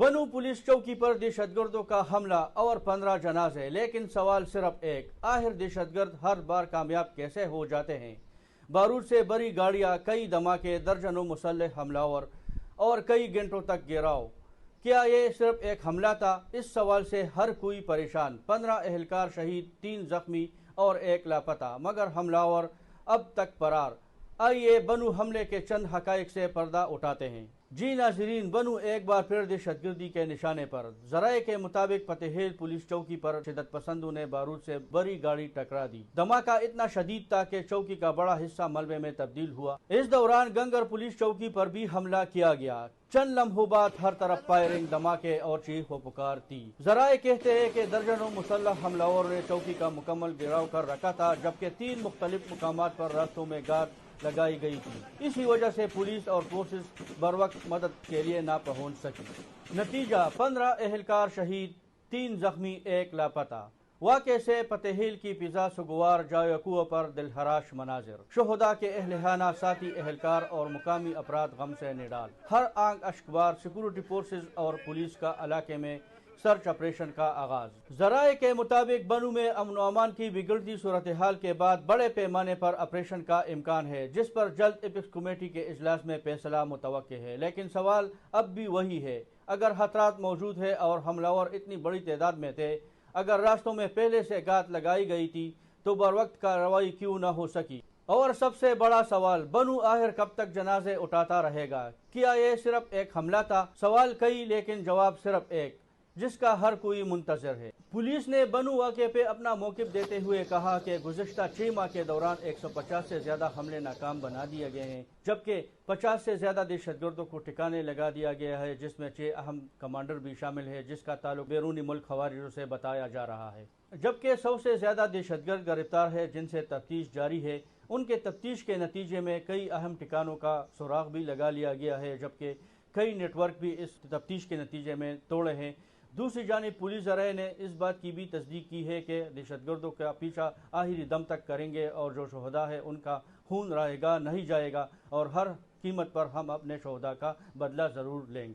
बनू पुलिस चौकी पर दहशतगर्दों का हमला और 15 जनाजे, लेकिन सवाल सिर्फ एक, आखिर दहशतगर्द हर बार कामयाब कैसे हो जाते हैं? बारूद से भरी गाड़ियां, कई धमाके, दर्जनों मुसल्लह हमलावर और कई घंटों तक घेराव। क्या ये सिर्फ एक हमला था? इस सवाल से हर कोई परेशान। 15 एहलकार शहीद, 3 जख्मी और 1 लापता, मगर हमलावर अब तक फरार। आइए बनू हमले के चंद हकाइक से पर्दा उठाते हैं। जी नाजरीन, बनू एक बार फिर दहशतगर्दी के निशाने पर। जराये के मुताबिक पतेहेल पुलिस चौकी पर शिदत पसंदों ने बारूद से बड़ी गाड़ी टकरा दी। धमाका इतना शदीद था कि चौकी का बड़ा हिस्सा मलबे में तब्दील हुआ। इस दौरान गंगर पुलिस चौकी पर भी हमला किया गया। चंद लम्हों बाद हर तरफ फायरिंग, धमाके और चीख व पुकार थी। जराये कहते हैं कि दर्जनों मुसल्लह हमलावरों ने चौकी का मुकम्मल घेराव कर रखा था, जबकि 3 मुख्तलिफ मुकामात पर रास्तों में गाद लगाई गई थी। इसी वजह से पुलिस और फोर्सेस बर वक्त मदद के लिए ना पहुंच सकी। नतीजा 15 एहलकार शहीद, 3 जख्मी, 1 लापता। वाक़े से पतेहिल की फिजा सुगवार, जायकुआ पर दिलहराश मनाजिर। शोहदा के अहलिहाना, साथी एहलकार और मुकामी अफराद गम से निडाल। हर आंख अश्कबार। सिक्योरिटी फोर्सेस और पुलिस का इलाके में सर्च ऑपरेशन का आगाज। जराये के मुताबिक बनू में अमन अमान की बिगड़ती सूरत हाल के बाद बड़े पैमाने पर ऑपरेशन का इम्कान है, जिस पर जल्द एपिक्स कमेटी के इजलास में फैसला मुतवक्के है। लेकिन सवाल अब भी वही है, अगर खतरात मौजूद है और हमलावर इतनी बड़ी तादाद में थे, अगर रास्तों में पहले से गात लगाई गई थी, तो बर वक्त कार्रवाई क्यों न हो सकी? और सबसे बड़ा सवाल, बनू आखिर कब तक जनाजे उठाता रहेगा? क्या ये सिर्फ एक हमला था? सवाल कई, लेकिन जवाब सिर्फ एक, जिसका हर कोई मुंतजर है। पुलिस ने बनू वाक़े पे अपना मौक़िफ़ देते हुए कहा कि गुज़िश्ता 6 माह के दौरान 150 से ज्यादा हमले नाकाम बना दिए गए हैं, जबकि 50 से ज्यादा दहशतगर्दों को ठिकाने लगा दिया गया है, जिसमें 6 अहम कमांडर भी शामिल है, जिसका ताल्लुक बैरूनी मुल्क खवारिजों से बताया जा रहा है। जबकि 100 से ज्यादा दहशतगर्द गिरफ्तार है, जिनसे तफ्तीश जारी है। उनके तफ्तीश के नतीजे में कई अहम ठिकानों का सुराग भी लगा लिया गया है, जबकि कई नेटवर्क भी इस तफ्तीश के नतीजे में तोड़े हैं। दूसरी जानिब पुलिस ज़राए ने इस बात की भी तस्दीक की है कि दहशतगर्दों का पीछा आखिरी दम तक करेंगे और जो शोहदा है उनका खून रहेगा नहीं जाएगा, और हर कीमत पर हम अपने शोहदा का बदला ज़रूर लेंगे।